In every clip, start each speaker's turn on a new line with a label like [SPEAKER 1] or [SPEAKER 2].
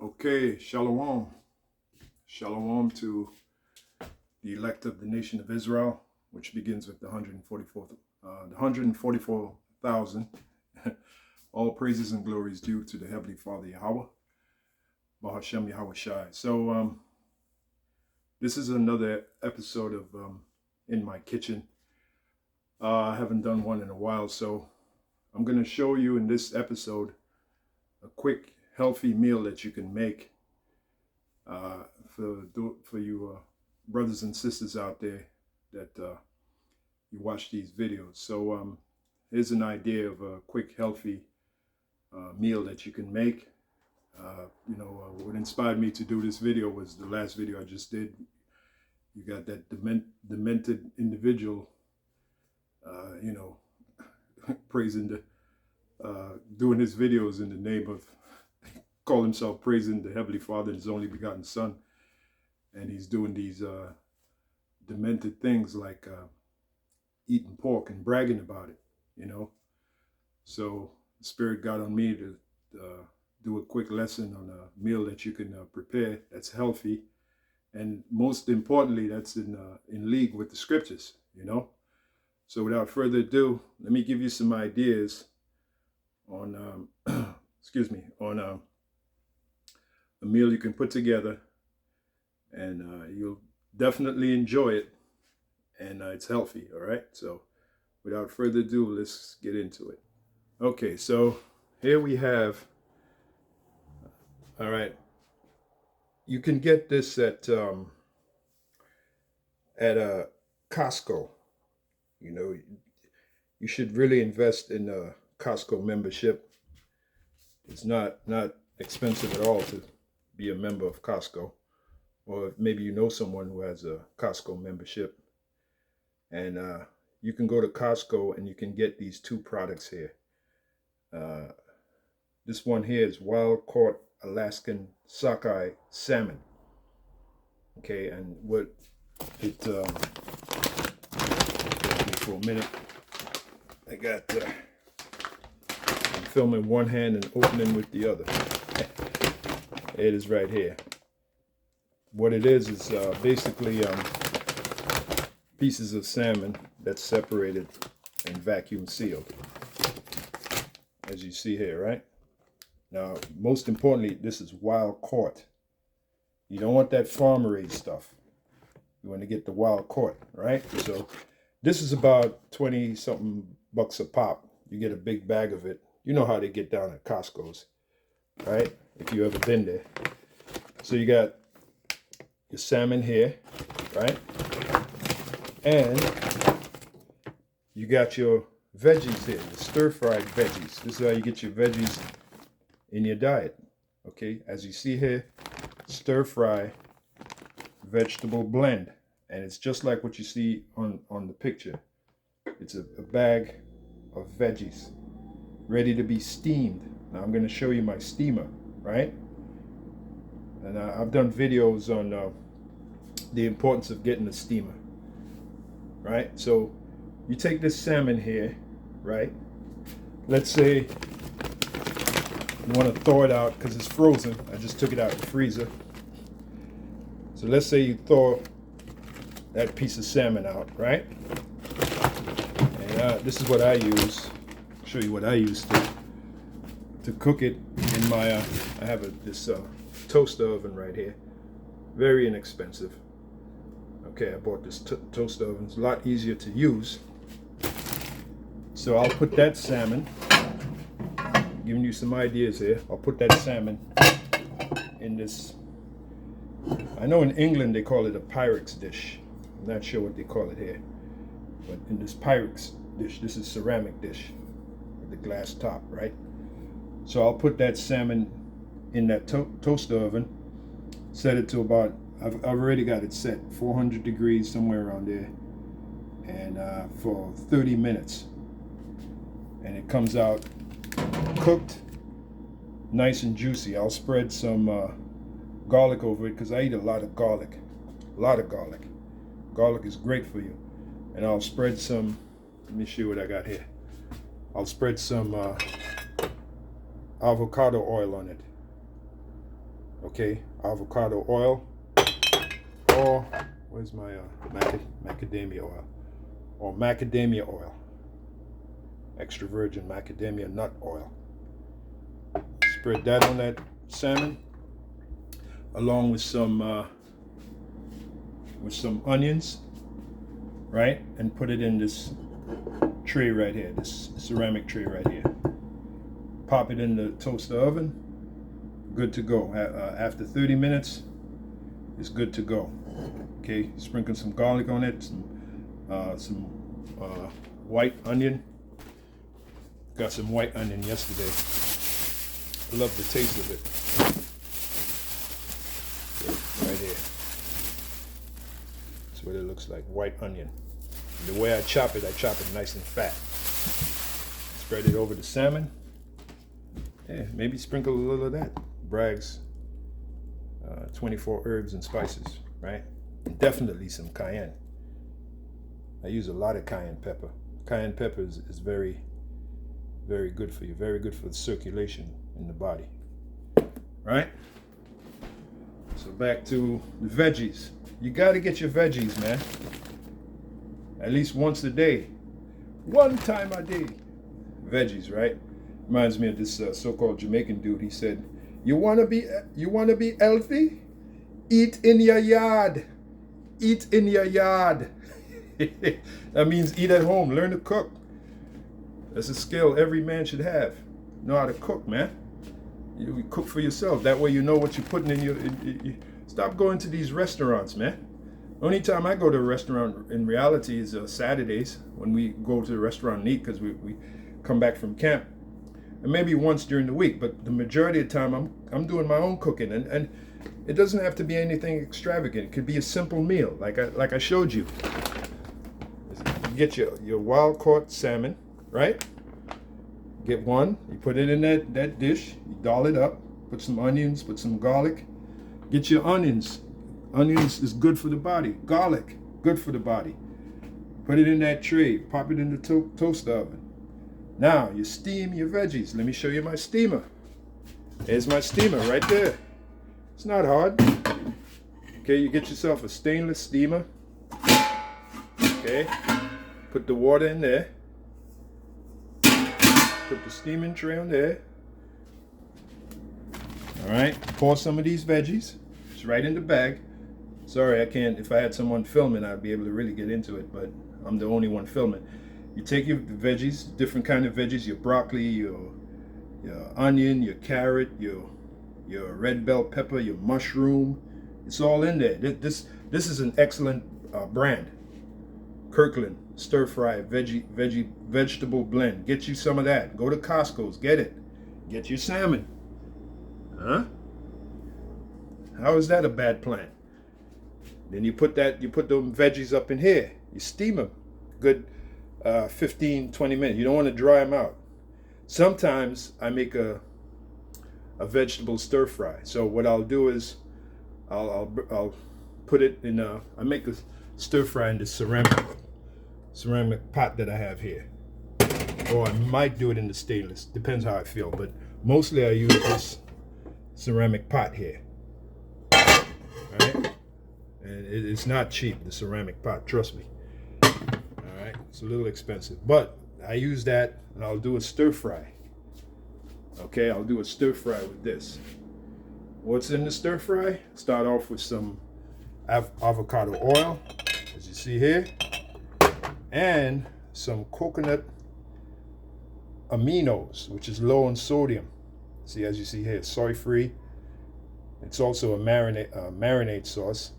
[SPEAKER 1] Okay, shalom. Shalom to the elect of the nation of Israel, which begins with the 144,000. All praises and glories due to the Heavenly Father Yahweh, Bahashem Yahweh Shai. So this is another episode of In My Kitchen. I haven't done one in a while, so I'm going to show you in this episode a quick, healthy meal that you can make for you brothers and sisters out there that you watch these videos. So here's an idea of a quick, healthy meal that you can make. What inspired me to do this video was the last video I just did. You got that demented individual, praising doing his videos in the name of, call himself praising the Heavenly Father and His only begotten Son. And he's doing these demented things like eating pork and bragging about it, So the Spirit got on me to do a quick lesson on a meal that you can prepare that's healthy. And most importantly, that's in league with the scriptures, So without further ado, let me give you some ideas on, on a meal you can put together, and you'll definitely enjoy it, and it's healthy. All right, so without further ado, let's get into it. Okay, so here we have, all right, you can get this at a Costco. You should really invest in a Costco membership. It's not expensive at all to be a member of Costco, or maybe you know someone who has a Costco membership, and you can go to Costco and you can get these two products here. This one here is wild caught Alaskan sockeye salmon. Okay, and what it for a minute, I got I'm filming one hand and opening with the other. It is right here. What it is basically pieces of salmon that's separated and vacuum sealed, as you see here, right? Now, most importantly, this is wild caught. You don't want that farm raised stuff. You want to get the wild caught, right? So this is about 20 something bucks a pop. You get a big bag of it. You know how they get down at Costco's, right? If you ever been there. So you got your salmon here, right? And you got your veggies here, the stir-fried veggies. This is how you get your veggies in your diet, okay? As you see here, stir-fry vegetable blend. And it's just like what you see on the picture. It's a bag of veggies ready to be steamed. Now I'm going to show you my steamer, right? And I've done videos on the importance of getting a steamer, right? So you take this salmon here, right? Let's say you want to thaw it out because it's frozen. I just took it out of the freezer. So let's say you thaw that piece of salmon out, right? And this is what I use. I'll show you what I use to cook it in my. I have this toaster oven right here. Very inexpensive. Okay, I bought this toaster oven. It's a lot easier to use. So I'll put that salmon. Giving you some ideas here. I'll put that salmon in this. I know in England they call it a Pyrex dish. I'm not sure what they call it here, but in this Pyrex dish, this is ceramic dish with the glass top, right? So I'll put that salmon in that toaster oven, set it to about, I've already got it set, 400 degrees, somewhere around there, and for 30 minutes. And it comes out cooked, nice and juicy. I'll spread some garlic over it because I eat a lot of garlic. Garlic is great for you. And I'll spread some, let me show you what I got here. I'll spread some avocado oil on it. Okay, avocado oil, or where's my macadamia oil, or macadamia oil, extra virgin macadamia nut oil. Spread that on that salmon, along with some onions, right? And put it in this tray right here, this ceramic tray right here. Pop it in the toaster oven. Good to go. After 30 minutes, it's good to go. Okay, sprinkle some garlic on it, some white onion. Got some white onion yesterday. Love the taste of it. Okay, right here. That's what it looks like, white onion. And the way I chop it nice and fat. Spread it over the salmon. Yeah, maybe sprinkle a little of that. Bragg's 24 herbs and spices, right? And definitely some cayenne. I use a lot of cayenne pepper. Cayenne pepper is very, very good for you. Very good for the circulation in the body, right? So back to the veggies. You got to get your veggies, man. At least once a day. One time a day. Veggies, right? Reminds me of this so-called Jamaican dude. He said, you wanna be healthy? Eat in your yard. Eat in your yard. That means eat at home. Learn to cook. That's a skill every man should have. Know how to cook, man. You cook for yourself. That way you know what you're putting in your... Stop going to these restaurants, man. Only time I go to a restaurant in reality is Saturdays, when we go to the restaurant and eat, because we come back from camp. And maybe once during the week, but the majority of the time I'm doing my own cooking, and it doesn't have to be anything extravagant. It could be a simple meal, like I showed you. You get your wild caught salmon, right? Get one, you put it in that dish, you doll it up, put some onions, put some garlic. Get your onions. Onions is good for the body. Garlic, good for the body. Put it in that tray, pop it in the toaster oven. Now, you steam your veggies. Let me show you my steamer. There's my steamer right there. It's not hard. Okay, you get yourself a stainless steamer. Okay, put the water in there. Put the steaming tray on there. All right, pour some of these veggies. It's right in the bag. Sorry, I can't. If I had someone filming, I'd be able to really get into it, but I'm the only one filming. You take your veggies, different kind of veggies, your broccoli, your onion, your carrot, your red bell pepper, your mushroom. It's all in there. This is an excellent brand. Kirkland stir fry vegetable blend. Get you some of that. Go to Costco's, get it. Get your salmon. Huh? How is that a bad plan? Then you put them veggies up in here. You steam them. Good 15, 20 minutes. You don't want to dry them out. Sometimes I make a vegetable stir fry. So what I'll do is I'll put it in I make a stir fry in this ceramic pot that I have here. Or I might do it in the stainless. Depends how I feel. But mostly I use this ceramic pot here. Alright? And it's not cheap, the ceramic pot, trust me. Alright, it's a little expensive. But I use that and I'll do a stir fry. Okay, I'll do a stir fry with this. What's in the stir fry? Start off with some avocado oil, as you see here, and some coconut aminos, which is low in sodium. See, as you see here, soy free. It's also a marinade sauce.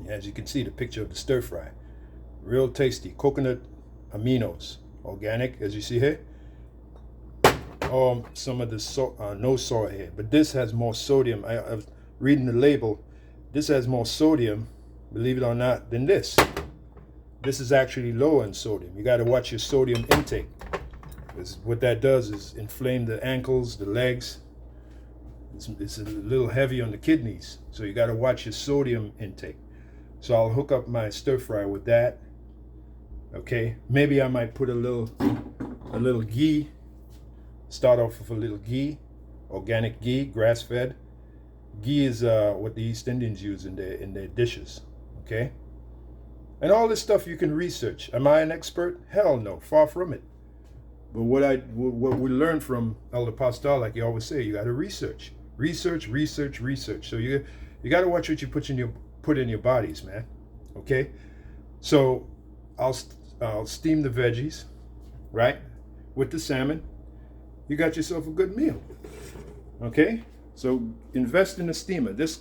[SPEAKER 1] As you can see, the picture of the stir fry, real tasty. Coconut aminos, organic, as you see here. Some of the no soy here, but this has more sodium. I was reading the label. This has more sodium, believe it or not, than this. This is actually low in sodium. You got to watch your sodium intake. Because what that does is inflame the ankles, the legs. It's a little heavy on the kidneys, so you got to watch your sodium intake. So I'll hook up my stir fry with that. Okay, maybe I might put a little ghee. Start off with a little ghee, organic ghee, grass-fed. Ghee is what the East Indians use in their dishes. Okay, and all this stuff you can research. Am I an expert? Hell no, far from it. But what we learned from Elder Pastor, like you always say, you got to research, research, research, research. So you got to watch what you put in your bodies, man. Okay, so I'll steam the veggies, right, with the salmon. You got yourself a good meal. Okay, so invest in a steamer. This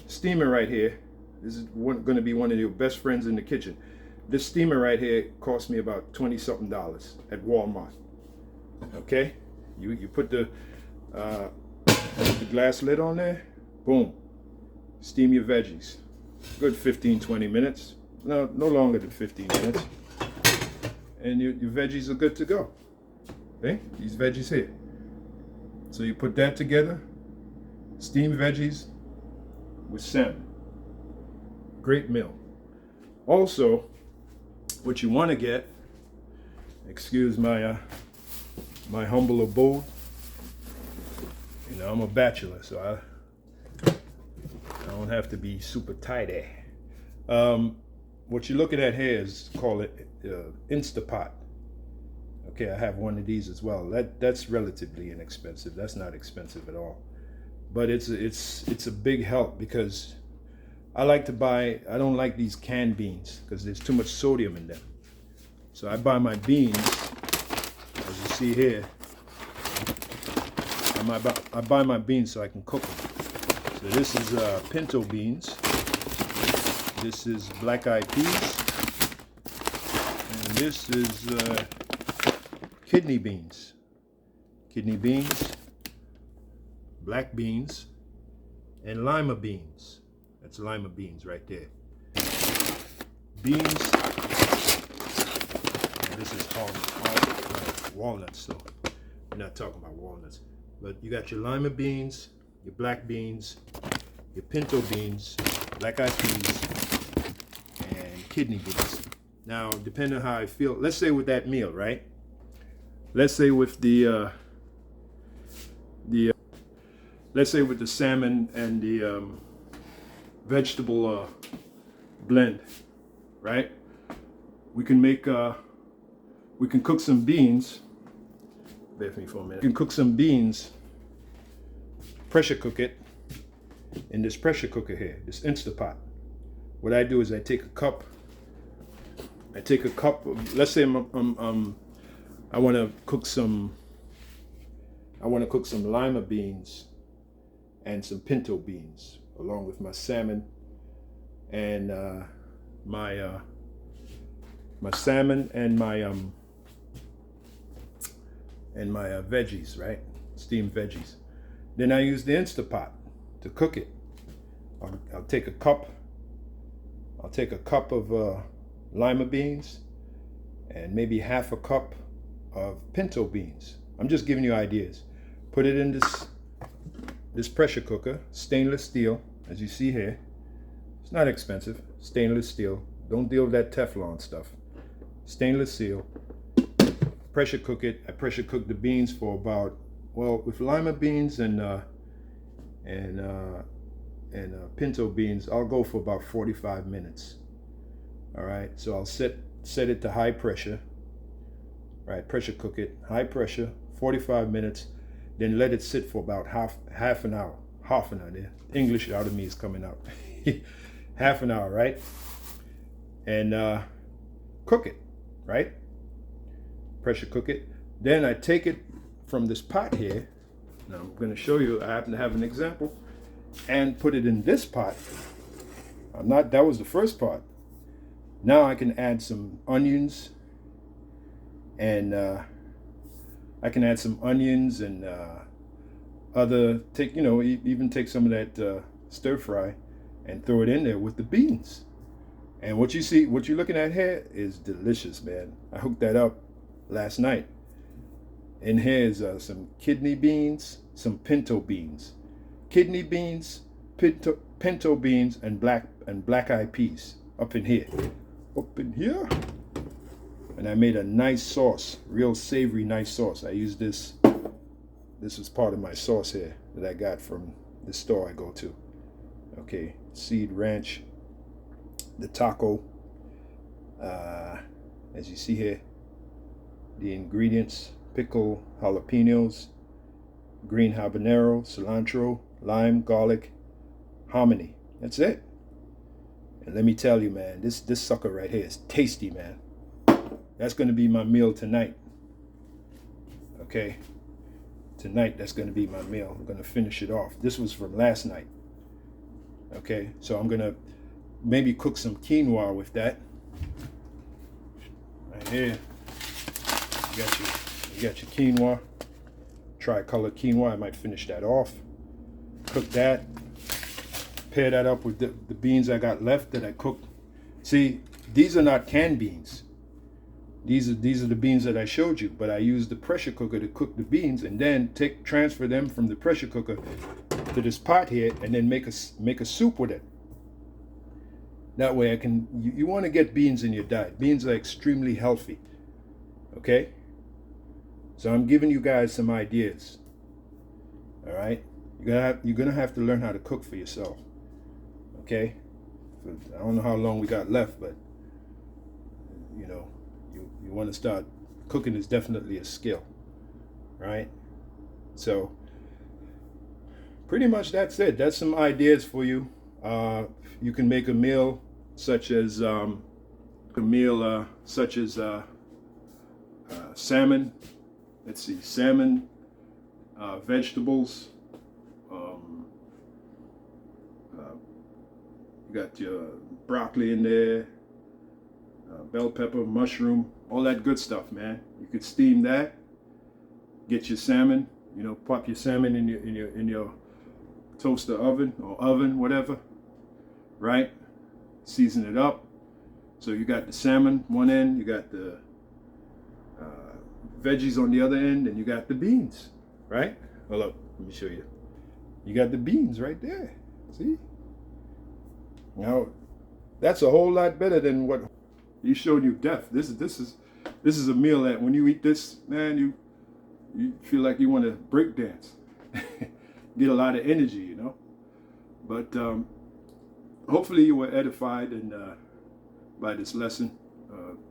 [SPEAKER 1] steamer right here, this is going to be one of your best friends in the kitchen. This steamer right here cost me about $20-something at Walmart. Okay, you put the glass lid on there, boom, steam your veggies. Good 15-20 minutes. No longer than 15 minutes, and your veggies are good to go. Okay, these veggies here. So you put that together, steamed veggies with salmon. Great meal. Also, what you want to get, excuse my my humble abode, you know, I'm a bachelor, so I don't have to be super tidy. What you're looking at here is, call it Instapot. Okay, I have one of these as well. That's relatively inexpensive. That's not expensive at all, but it's a big help because I don't like these canned beans because there's too much sodium in them. So I buy my beans, as you see here. I buy my beans so I can cook them. So this is pinto beans. This is black-eyed peas. And this is kidney beans. Kidney beans, black beans, and lima beans. That's lima beans right there. Beans. And this is walnuts, so we're not talking about walnuts. But you got your lima beans, your black beans, your pinto beans, black-eyed peas, and kidney beans. Now, depending on how I feel, let's say with that meal, right? Let's say with let's say with the salmon and the vegetable blend, right? We can cook some beans. Bear with me for a minute. You can cook some beans, pressure cook it in this pressure cooker here, this Instapot. What I do is I take a cup of, let's say I want to cook some lima beans and some pinto beans along with my salmon and my salmon and my veggies, right? Steamed veggies. Then I use the Instapot to cook it. I'll take a cup of lima beans and maybe half a cup of pinto beans. I'm just giving you ideas. Put it in this pressure cooker, stainless steel, as you see here. It's not expensive, stainless steel. Don't deal with that Teflon stuff. Stainless steel. Pressure cook it. I pressure cook the beans for about, well, with lima beans and pinto beans, I'll go for about 45 minutes. All right, so I'll set it to high pressure. Right, pressure cook it, high pressure, 45 minutes, then let it sit for about half an hour. There, English out of me is coming out. Half an hour, right? And cook it, right? Pressure cook it. Then I take it from this pot here. Now I'm going to show you. I happen to have an example, and put it in this pot. That was the first part. Now I can add some onions. And I can add some onions and even take some of that stir fry and throw it in there with the beans. And what you're looking at here is delicious, man. I hooked that up last night. And here's some kidney beans, some pinto beans, kidney beans, pinto beans, and black-eyed peas up in here. And I made a nice sauce, real savory, nice sauce. I used this. This was part of my sauce here that I got from the store I go to. Okay, Seed Ranch, the taco. As you see here, the ingredients: pickle jalapenos, green habanero, cilantro, lime, garlic, hominy. That's it. And let me tell you, man, this sucker right here is tasty, man. That's going to be my meal tonight. Okay, tonight that's going to be my meal. I'm going to finish it off. This was from last night. Okay, so I'm going to maybe cook some quinoa with that. Right here, you got your quinoa, tricolor quinoa. I might finish that off. Cook that. Pair that up with the beans I got left that I cooked. See, these are not canned beans. These are the beans that I showed you, but I used the pressure cooker to cook the beans, and then transfer them from the pressure cooker to this pot here, and then make a soup with it. That way I can. You want to get beans in your diet. Beans are extremely healthy. Okay. So I'm giving you guys some ideas. All right. You're gonna have to learn how to cook for yourself. Okay. I don't know how long we got left, but you know, you want to start cooking. Is definitely a skill, right? So pretty much that's it. That's some ideas for you. You can make a meal such as salmon. Let's see, salmon, vegetables. You got your broccoli in there, bell pepper, mushroom, all that good stuff, man. You could steam that. Get your salmon. You know, pop your salmon in your toaster oven or oven, whatever. Right? Season it up. So you got the salmon one end, you got the veggies on the other end, and you got the beans. Right? Hold up, let me show you. You got the beans right there. See? Now, that's a whole lot better than what he showed you. Death. This is a meal that when you eat this, man, you feel like you want to break dance, get a lot of energy, you know. But hopefully you were edified and by this lesson.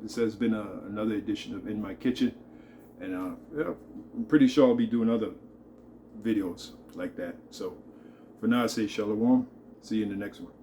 [SPEAKER 1] This has been another edition of In My Kitchen, and yeah, I'm pretty sure I'll be doing other videos like that. So for now, I say shalom. See you in the next one.